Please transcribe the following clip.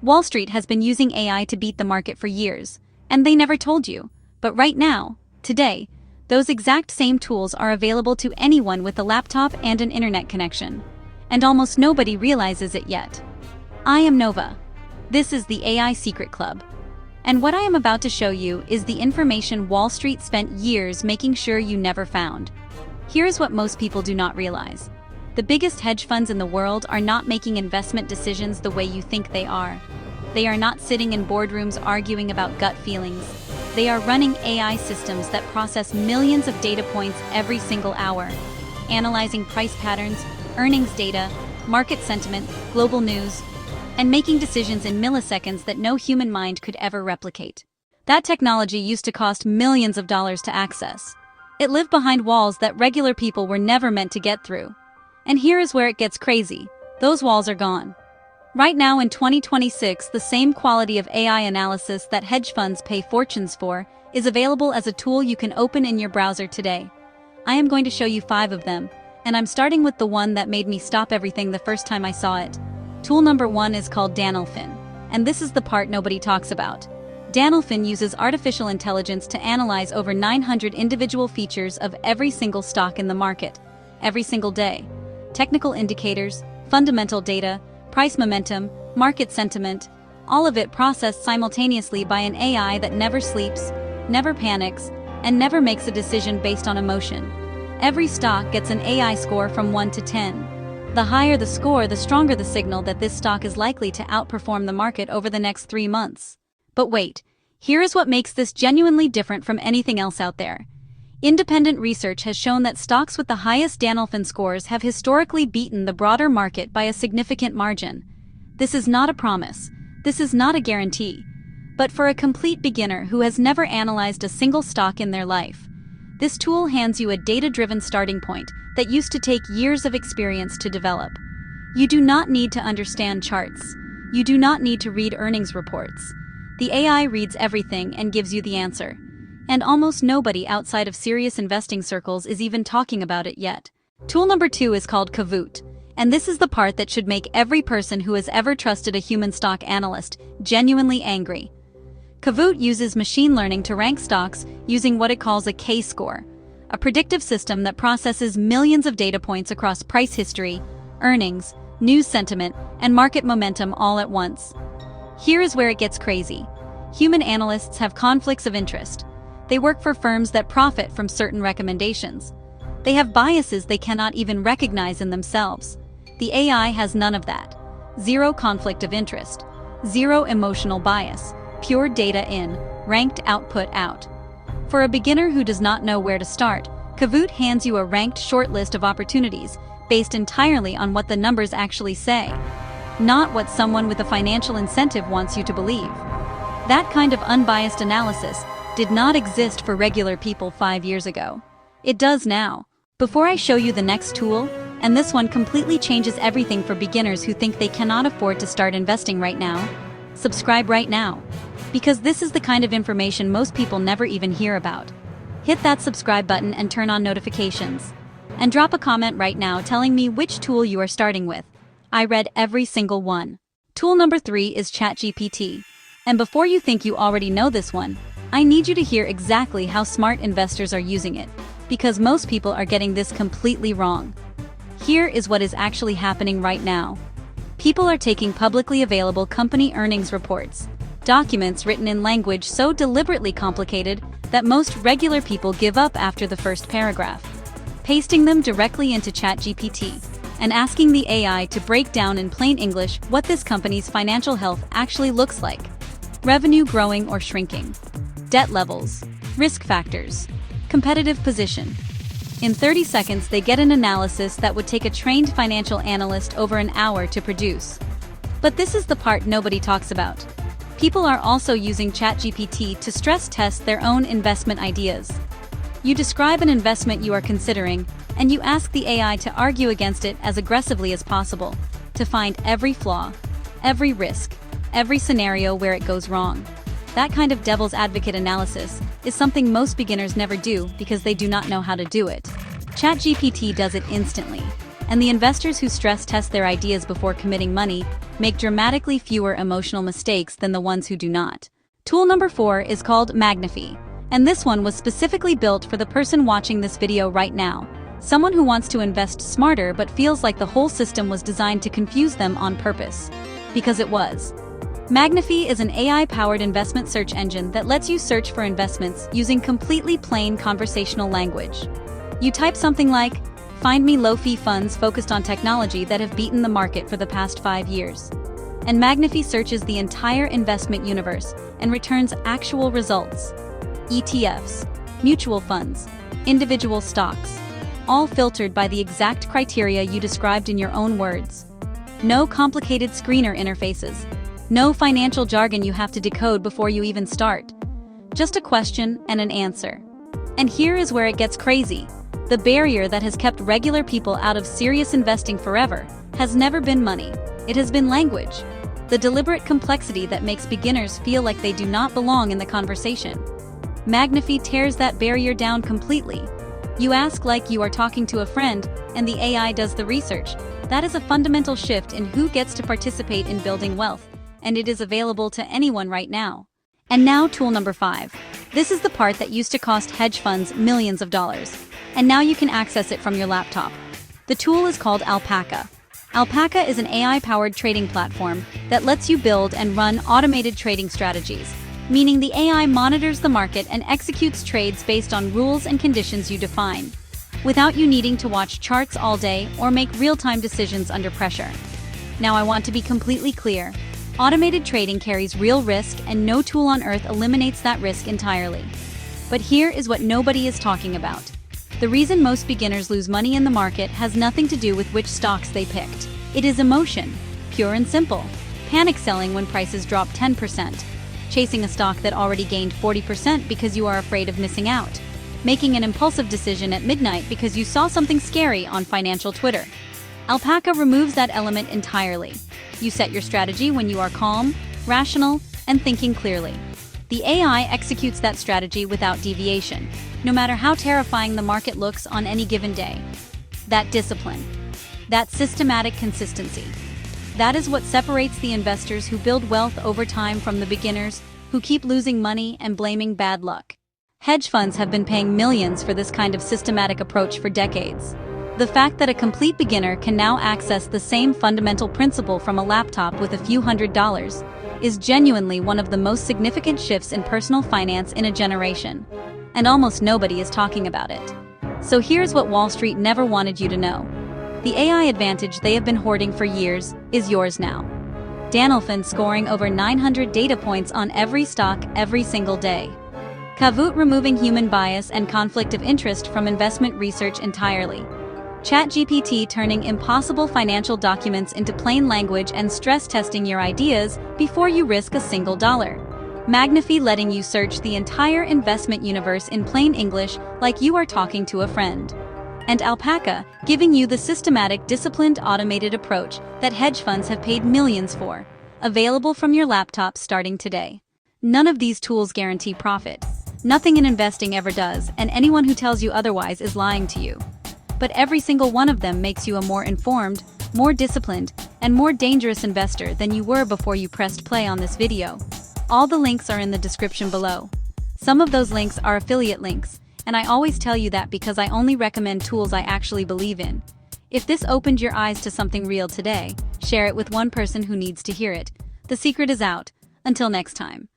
Wall Street has been using AI to beat the market for years, and they never told you. But right now, today, those exact same tools are available to anyone with a laptop and an internet connection. And almost nobody realizes it yet. I am Nova. This is the AI Secret Club. And what I am about to show you is the information Wall Street spent years making sure you never found. Here's what most people do not realize. The biggest hedge funds in the world are not making investment decisions the way you think they are. They are not sitting in boardrooms arguing about gut feelings. They are running AI systems that process millions of data points every single hour, analyzing price patterns, earnings data, market sentiment, global news, and making decisions in milliseconds that no human mind could ever replicate. That technology used to cost millions of dollars to access. It lived behind walls that regular people were never meant to get through. And here is where it gets crazy. Those walls are gone. Right now in 2026, the same quality of AI analysis that hedge funds pay fortunes for is available as a tool you can open in your browser today. I am going to show you 5 of them, and I'm starting with the one that made me stop everything the first time I saw it. Tool number 1 is called Danelfin, and this is the part nobody talks about. Danelfin uses artificial intelligence to analyze over 900 individual features of every single stock in the market, every single day. Technical indicators, fundamental data, price momentum, market sentiment, all of it processed simultaneously by an AI that never sleeps, never panics, and never makes a decision based on emotion. Every stock gets an AI score from 1 to 10. The higher the score, the stronger the signal that this stock is likely to outperform the market over the next 3 months. But wait, here is what makes this genuinely different from anything else out there. Independent research has shown that stocks with the highest Danelfin scores have historically beaten the broader market by a significant margin. This is not a promise. This is not a guarantee. But for a complete beginner who has never analyzed a single stock in their life, this tool hands you a data-driven starting point that used to take years of experience to develop. You do not need to understand charts. You do not need to read earnings reports. The AI reads everything and gives you the answer. And almost nobody outside of serious investing circles is even talking about it yet. Tool number 2 is called Kahoot, and this is the part that should make every person who has ever trusted a human stock analyst genuinely angry. Kahoot uses machine learning to rank stocks using what it calls a K-score, a predictive system that processes millions of data points across price history, earnings, news sentiment, and market momentum all at once. Here is where it gets crazy. Human analysts have conflicts of interest. They work for firms that profit from certain recommendations. They have biases they cannot even recognize in themselves. The AI has none of that. Zero conflict of interest. Zero emotional bias. Pure data in, ranked output out. For a beginner who does not know where to start, Kahoot hands you a ranked short list of opportunities based entirely on what the numbers actually say, not what someone with a financial incentive wants you to believe. That kind of unbiased analysis did not exist for regular people 5 years ago. It does now. Before I show you the next tool, and this one completely changes everything for beginners who think they cannot afford to start investing right now, subscribe right now. Because this is the kind of information most people never even hear about. Hit that subscribe button and turn on notifications. And drop a comment right now telling me which tool you are starting with. I read every single one. Tool number 3 is ChatGPT. And before you think you already know this one, I need you to hear exactly how smart investors are using it, because most people are getting this completely wrong. Here is what is actually happening right now. People are taking publicly available company earnings reports, documents written in language so deliberately complicated that most regular people give up after the first paragraph, pasting them directly into ChatGPT, and asking the AI to break down in plain English what this company's financial health actually looks like. Revenue growing or shrinking, debt levels, risk factors, competitive position. In 30 seconds, they get an analysis that would take a trained financial analyst over an hour to produce. But this is the part nobody talks about. People are also using ChatGPT to stress test their own investment ideas. You describe an investment you are considering, and you ask the AI to argue against it as aggressively as possible, to find every flaw, every risk, every scenario where it goes wrong. That kind of devil's advocate analysis is something most beginners never do because they do not know how to do it. ChatGPT does it instantly, and the investors who stress test their ideas before committing money make dramatically fewer emotional mistakes than the ones who do not. Tool number 4 is called Magnify, and this one was specifically built for the person watching this video right now. Someone who wants to invest smarter but feels like the whole system was designed to confuse them on purpose. Because it was. Magnify is an AI-powered investment search engine that lets you search for investments using completely plain conversational language. You type something like, "Find me low-fee funds focused on technology that have beaten the market for the past 5 years." And Magnify searches the entire investment universe and returns actual results. ETFs, mutual funds, individual stocks, all filtered by the exact criteria you described in your own words. No complicated screener interfaces. No financial jargon you have to decode before you even start. Just a question and an answer. And here is where it gets crazy. The barrier that has kept regular people out of serious investing forever has never been money. It has been language. The deliberate complexity that makes beginners feel like they do not belong in the conversation. Magnify tears that barrier down completely. You ask like you are talking to a friend, and the AI does the research. That is a fundamental shift in who gets to participate in building wealth, and it is available to anyone right now. And now tool number 5. This is the part that used to cost hedge funds millions of dollars, and now you can access it from your laptop. The tool is called Alpaca. Alpaca is an AI-powered trading platform that lets you build and run automated trading strategies, meaning the AI monitors the market and executes trades based on rules and conditions you define, without you needing to watch charts all day or make real-time decisions under pressure. Now I want to be completely clear. Automated trading carries real risk, and no tool on earth eliminates that risk entirely. But here is what nobody is talking about. The reason most beginners lose money in the market has nothing to do with which stocks they picked. It is emotion, pure and simple. Panic selling when prices drop 10%. Chasing a stock that already gained 40% because you are afraid of missing out. Making an impulsive decision at midnight because you saw something scary on financial Twitter. Alpaca removes that element entirely. You set your strategy when you are calm, rational, and thinking clearly. The AI executes that strategy without deviation, no matter how terrifying the market looks on any given day. That discipline, that systematic consistency, that is what separates the investors who build wealth over time from the beginners who keep losing money and blaming bad luck. Hedge funds have been paying millions for this kind of systematic approach for decades. The fact that a complete beginner can now access the same fundamental principle from a laptop with a few $100s is genuinely one of the most significant shifts in personal finance in a generation. And almost nobody is talking about it. So here's what Wall Street never wanted you to know. The AI advantage they have been hoarding for years is yours now. Dan Elfman scoring over 900 data points on every stock every single day. Kahoot removing human bias and conflict of interest from investment research entirely. ChatGPT turning impossible financial documents into plain language and stress testing your ideas before you risk a single dollar. Magnify letting you search the entire investment universe in plain English like you are talking to a friend. And Alpaca giving you the systematic, disciplined, automated approach that hedge funds have paid millions for. Available from your laptop starting today. None of these tools guarantee profit. Nothing in investing ever does, and anyone who tells you otherwise is lying to you. But every single one of them makes you a more informed, more disciplined, and more dangerous investor than you were before you pressed play on this video. All the links are in the description below. Some of those links are affiliate links, and I always tell you that because I only recommend tools I actually believe in. If this opened your eyes to something real today, share it with one person who needs to hear it. The secret is out. Until next time.